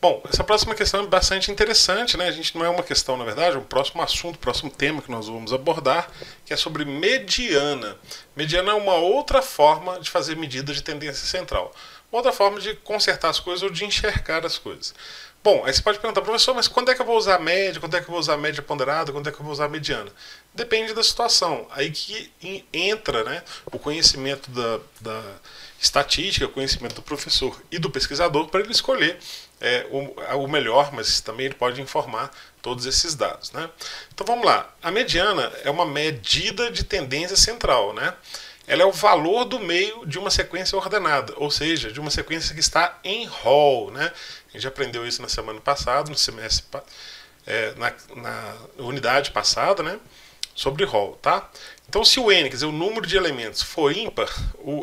Bom, essa próxima questão é bastante interessante, né? A gente não é uma questão, na verdade, é um próximo assunto, próximo tema que nós vamos abordar, que é sobre mediana. Mediana é uma outra forma de fazer medida de tendência central. Uma outra forma de consertar as coisas ou de enxergar as coisas. Bom, aí você pode perguntar, professor, mas quando é que eu vou usar a média? Quando é que eu vou usar a média ponderada? Quando é que eu vou usar a mediana? Depende da situação. Aí que entra, né, o conhecimento da estatística, o conhecimento do professor e do pesquisador para ele escolher o melhor, mas também ele pode informar todos esses dados, né? Então vamos lá. A mediana é uma medida de tendência central, né? Ela é o valor do meio de uma sequência ordenada, ou seja, de uma sequência que está em rol, né? A gente aprendeu isso na semana passada, no semestre, na unidade passada, né? Sobre rol, tá? Então, se o n, quer dizer, o número de elementos for ímpar,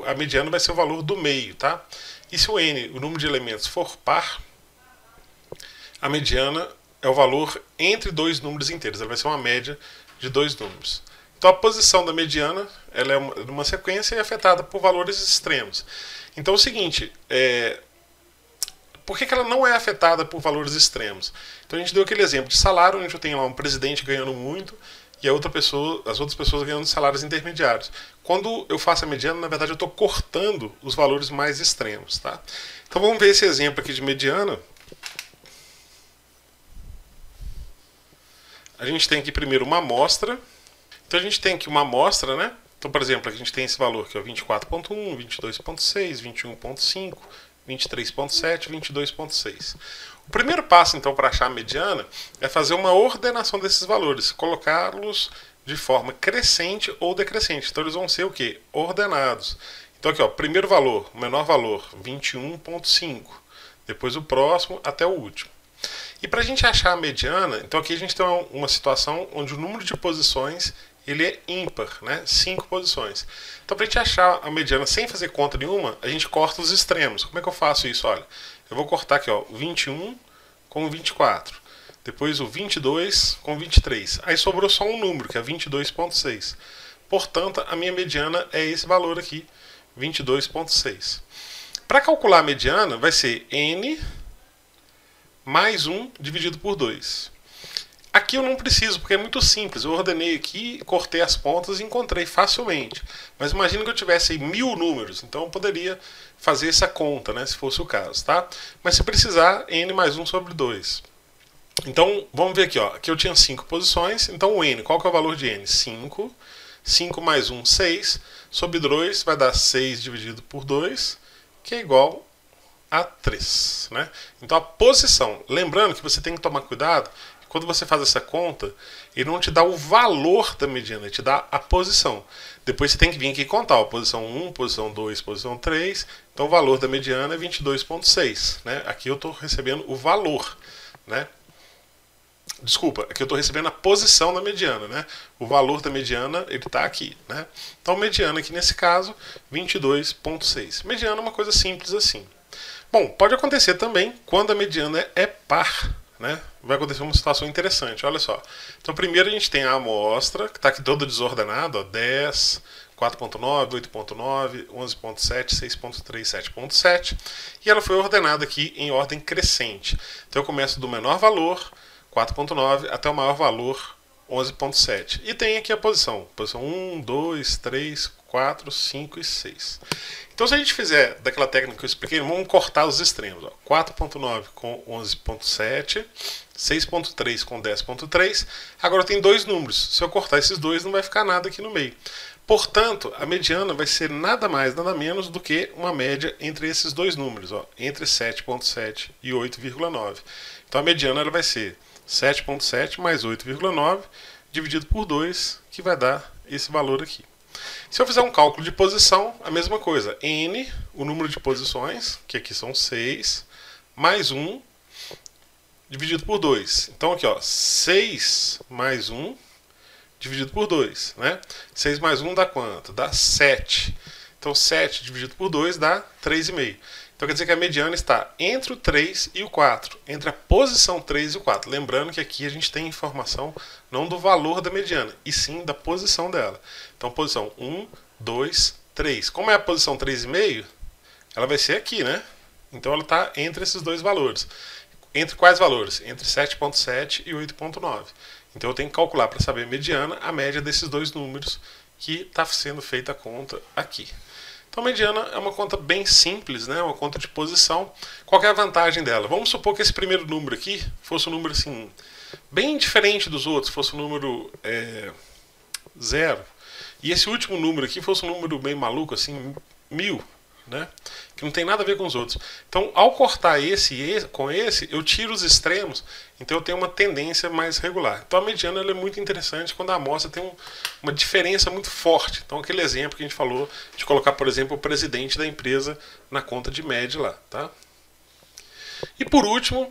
a mediana vai ser o valor do meio, tá? E se o n, o número de elementos, for par, a mediana é o valor entre dois números inteiros. Ela vai ser uma média de dois números. Então, a posição da mediana, ela é uma sequência e é afetada por valores extremos. Então, é o seguinte, por que ela não é afetada por valores extremos? Então, a gente deu aquele exemplo de salário, onde eu tenho lá um presidente ganhando muito e as outras pessoas ganhando salários intermediários. Quando eu faço a mediana, na verdade, eu estou cortando os valores mais extremos, tá? Então, vamos ver esse exemplo aqui de mediana. A gente tem aqui primeiro uma amostra. Então, a gente tem aqui uma amostra, né? Então, por exemplo, aqui a gente tem esse valor que é o 24.1, 22.6, 21.5, 23.7, 22.6. O primeiro passo, então, para achar a mediana é fazer uma ordenação desses valores, colocá-los de forma crescente ou decrescente. Então, eles vão ser o quê? Ordenados. Então, aqui, ó, primeiro valor, o menor valor, 21.5. Depois o próximo até o último. E para a gente achar a mediana, então aqui a gente tem uma situação onde o número de posições ele é ímpar, né? 5 posições. Então, para a gente achar a mediana sem fazer conta nenhuma, a gente corta os extremos. Como é que eu faço isso? Olha, eu vou cortar aqui, ó, 21 com 24. Depois o 22 com 23. Aí sobrou só um número, que é 22.6. Portanto, a minha mediana é esse valor aqui, 22.6. Para calcular a mediana, vai ser n mais 1 dividido por 2. Aqui eu não preciso, porque é muito simples. Eu ordenei aqui, cortei as pontas e encontrei facilmente. Mas imagina que eu tivesse 1000 números, então eu poderia fazer essa conta, né, se fosse o caso, tá? Mas se precisar, n mais 1 sobre 2. Então, vamos ver aqui, ó. Aqui eu tinha 5 posições, então o n, qual que é o valor de n? 5. 5 mais 1, 6. Sobre 2 vai dar 6 dividido por 2, que é igual a 3, né? Então a posição, lembrando que você tem que tomar cuidado, quando você faz essa conta, ele não te dá o valor da mediana, ele te dá a posição. Depois você tem que vir aqui e contar, ó, posição 1, posição 2, posição 3. Então o valor da mediana é 22.6, né? Aqui eu estou recebendo o valor, né? Desculpa, aqui eu estou recebendo a posição da mediana, né? O valor da mediana, ele está aqui, né? Então mediana aqui nesse caso, 22.6. Mediana é uma coisa simples assim. Bom, pode acontecer também quando a mediana é par, né? Vai acontecer uma situação interessante, olha só. Então, primeiro a gente tem a amostra, que está aqui toda desordenada, ó, 10, 4.9, 8.9, 11.7, 6.3, 7.7, e ela foi ordenada aqui em ordem crescente. Então, eu começo do menor valor, 4.9, até o maior valor, 11.7. E tem aqui a posição 1, 2, 3, 4, 5 e 6. Então, se a gente fizer daquela técnica que eu expliquei, vamos cortar os extremos. 4.9 com 11.7, 6.3 com 10.3. Agora tem dois números. Se eu cortar esses dois, não vai ficar nada aqui no meio. Portanto, a mediana vai ser nada mais, nada menos do que uma média entre esses dois números, ó, entre 7.7 e 8,9. Então, a mediana ela vai ser 7.7 mais 8,9 dividido por 2, que vai dar esse valor aqui. Se eu fizer um cálculo de posição, a mesma coisa. N, o número de posições, que aqui são 6, mais 1, dividido por 2. Então aqui, ó, 6 mais 1, dividido por 2. Né? 6 mais 1 dá quanto? Dá 7. Então 7 dividido por 2 dá 3,5. Então quer dizer que a mediana está entre o 3 e o 4, entre a posição 3 e o 4. Lembrando que aqui a gente tem informação não do valor da mediana, e sim da posição dela. Então posição 1, 2, 3. Como é a posição 3,5, ela vai ser aqui, né? Então ela está entre esses dois valores. Entre quais valores? Entre 7,7 e 8,9. Então eu tenho que calcular para saber a mediana, a média desses dois números que está sendo feita a conta aqui. Então a mediana é uma conta bem simples, né? Uma conta de posição. Qual é a vantagem dela? Vamos supor que esse primeiro número aqui fosse um número assim, bem diferente dos outros, fosse um número 0. E esse último número aqui fosse um número bem maluco, assim, 1000, né? Que não tem nada a ver com os outros. Então, ao cortar esse com esse, eu tiro os extremos, então eu tenho uma tendência mais regular. Então, a mediana ela é muito interessante quando a amostra tem uma diferença muito forte. Então, aquele exemplo que a gente falou de colocar, por exemplo, o presidente da empresa na conta de média lá, tá? E por último,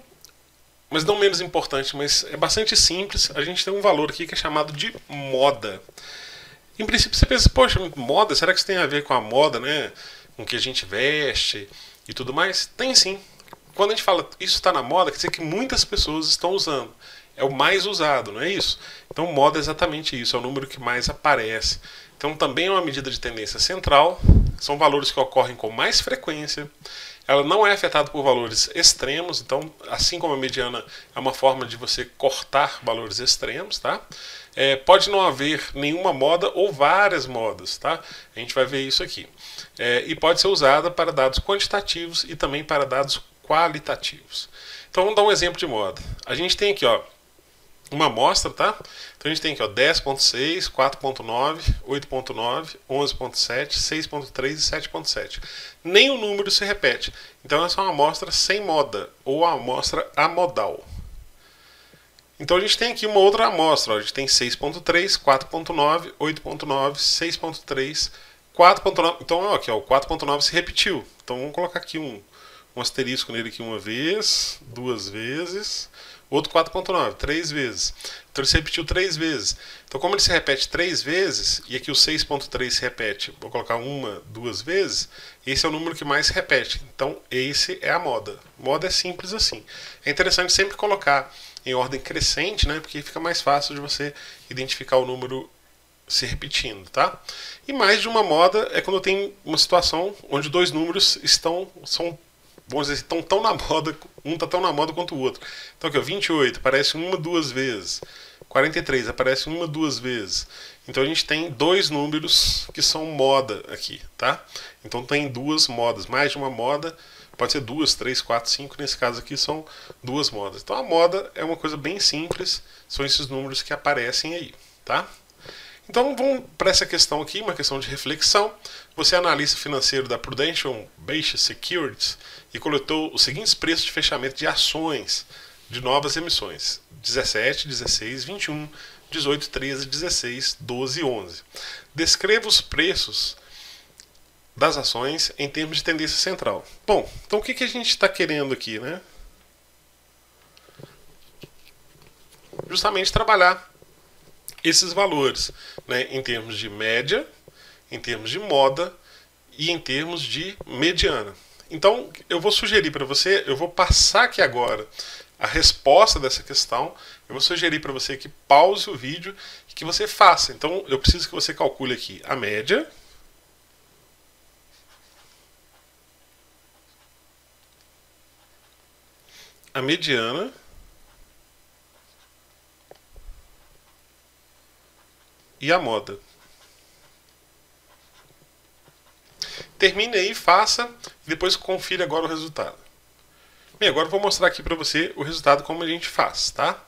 mas não menos importante, mas é bastante simples, a gente tem um valor aqui que é chamado de moda. Em princípio você pensa, poxa, moda, será que isso tem a ver com a moda, né? Com o que a gente veste e tudo mais? Tem sim. Quando a gente fala isso está na moda, quer dizer que muitas pessoas estão usando. É o mais usado, não é isso? Então moda é exatamente isso, é o número que mais aparece. Então também é uma medida de tendência central, são valores que ocorrem com mais frequência. Ela não é afetada por valores extremos, então, assim como a mediana é uma forma de você cortar valores extremos, tá? Pode não haver nenhuma moda ou várias modas, tá? A gente vai ver isso aqui. E pode ser usada para dados quantitativos e também para dados qualitativos. Então, vamos dar um exemplo de moda. A gente tem aqui, ó, uma amostra, tá? Então a gente tem aqui, ó, 10.6, 4.9, 8.9, 11.7, 6.3 e 7.7. Nem o número se repete. Então essa é uma amostra sem moda, ou a amostra amodal. Então a gente tem aqui uma outra amostra, ó, a gente tem 6.3, 4.9, 8.9, 6.3, 4.9. Então ó, aqui, ó, o 4.9 se repetiu. Então vamos colocar aqui um asterisco nele aqui uma vez, duas vezes. Outro 4.9, 3 vezes. Então ele se repetiu 3 vezes. Então como ele se repete 3 vezes, e aqui o 6.3 se repete, vou colocar uma, duas vezes, esse é o número que mais se repete. Então esse é a moda. Moda é simples assim. É interessante sempre colocar em ordem crescente, né, porque fica mais fácil de você identificar o número se repetindo, tá? E mais de uma moda é quando tem uma situação onde dois números vamos dizer, estão tão na moda, um está tão na moda quanto o outro. Então aqui, ó, 28 aparece uma, duas vezes. 43 aparece uma, duas vezes. Então a gente tem dois números que são moda aqui, tá? Então tem duas modas, mais de uma moda, pode ser 2, 3, 4, 5, nesse caso aqui são duas modas. Então a moda é uma coisa bem simples, são esses números que aparecem aí, tá? Então vamos para essa questão aqui, uma questão de reflexão. Você é analista financeiro da Prudential-Based Securities e coletou os seguintes preços de fechamento de ações de novas emissões: 17, 16, 21, 18, 13, 16, 12 e 11. Descreva os preços das ações em termos de tendência central. Bom, então o que a gente está querendo aqui, né? Justamente trabalhar esses valores, né, em termos de média, em termos de moda e em termos de mediana. Então, eu vou sugerir para você, eu vou passar aqui agora a resposta dessa questão, eu vou sugerir para você que pause o vídeo e que você faça. Então, eu preciso que você calcule aqui a média, a mediana e a moda. Termine aí, faça e depois confira agora o resultado. Bem, agora eu vou mostrar aqui para você o resultado como a gente faz, tá?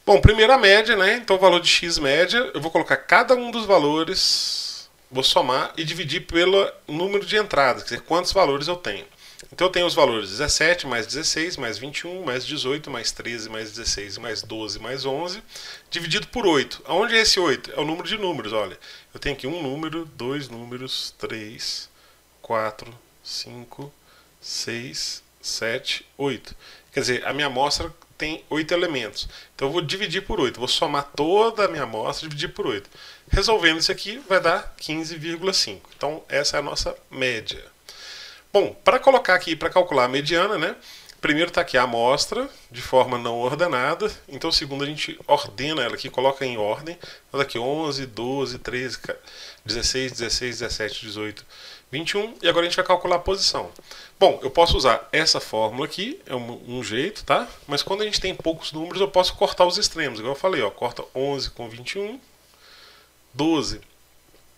Bom, primeiro a média, né? Então o valor de x média, eu vou colocar cada um dos valores, vou somar e dividir pelo número de entradas, quer dizer, quantos valores eu tenho. Então eu tenho os valores 17 mais 16 mais 21 mais 18 mais 13 mais 16 mais 12 mais 11 dividido por 8. Aonde é esse 8? É o número de números, olha. Eu tenho aqui um número, dois números, 3, 4, 5, 6, 7, 8. Quer dizer, a minha amostra tem 8 elementos. Então eu vou dividir por 8. Vou somar toda a minha amostra e dividir por 8. Resolvendo isso aqui vai dar 15,5. Então essa é a nossa média. Bom, para colocar aqui, para calcular a mediana, né? primeiro está aqui a amostra, de forma não ordenada. Então, o segundo a gente ordena ela aqui, coloca em ordem. Então, aqui 11, 12, 13, 16, 16, 17, 18, 21. E agora a gente vai calcular a posição. Bom, eu posso usar essa fórmula aqui, é um jeito, tá? Mas quando a gente tem poucos números, eu posso cortar os extremos. Igual eu falei, ó, corta 11 com 21, 12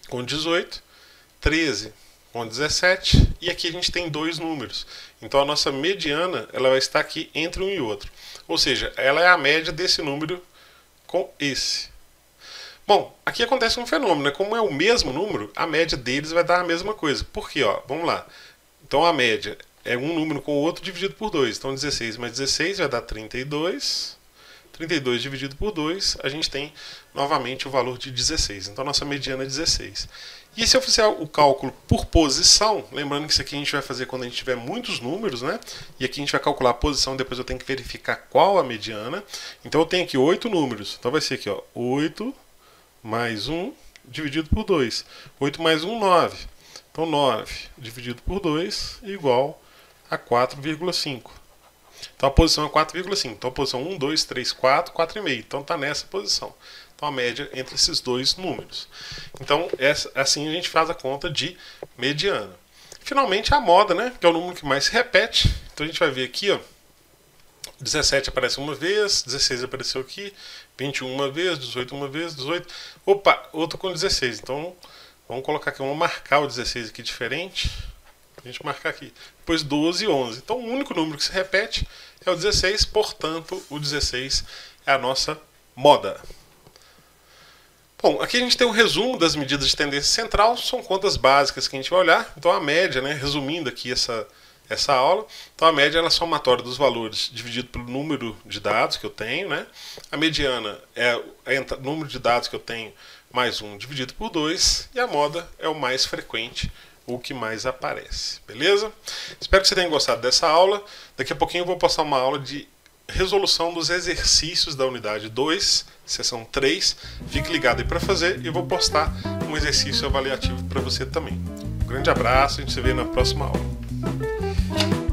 com 18, 13 com 17, e aqui a gente tem dois números. Então a nossa mediana ela vai estar aqui entre um e outro. Ou seja, ela é a média desse número com esse. Bom, aqui acontece um fenômeno, né? Como é o mesmo número, a média deles vai dar a mesma coisa. Por quê? Ó, vamos lá. Então a média é um número com o outro dividido por 2. Então 16 mais 16 vai dar 32. 32 dividido por 2, a gente tem novamente o valor de 16. Então, nossa mediana é 16. E se eu fizer o cálculo por posição, lembrando que isso aqui a gente vai fazer quando a gente tiver muitos números, né? E aqui a gente vai calcular a posição, depois eu tenho que verificar qual a mediana. Então, eu tenho aqui 8 números. Então, vai ser aqui, ó, 8 mais 1 dividido por 2. 8 mais 1, 9. Então, 9 dividido por 2 igual a 4,5. Então a posição é 4,5. Então a posição 1, 2, 3, 4, 4,5. Então está nessa posição. Então a média entre esses dois números. Então assim a gente faz a conta de mediana. Finalmente a moda, né? Que é o número que mais se repete. Então a gente vai ver aqui, ó. 17 aparece uma vez, 16 apareceu aqui, 21 uma vez, 18 uma vez, 18. Opa, outro com 16. Então vamos colocar aqui, vamos marcar o 16 aqui diferente. A gente marcar aqui. Depois 12 e 11. Então o único número que se repete é o 16, portanto o 16 é a nossa moda. Bom, aqui a gente tem um resumo das medidas de tendência central, são contas básicas que a gente vai olhar. Então a média, né, resumindo aqui essa aula, então a média é a somatória dos valores dividido pelo número de dados que eu tenho, né? A mediana é o número de dados que eu tenho mais 1 dividido por 2, e a moda é o mais frequente, o que mais aparece, beleza? Espero que você tenha gostado dessa aula. Daqui a pouquinho eu vou postar uma aula de resolução dos exercícios da unidade 2, seção 3. Fique ligado aí para fazer e eu vou postar um exercício avaliativo para você também. Um grande abraço, a gente se vê na próxima aula.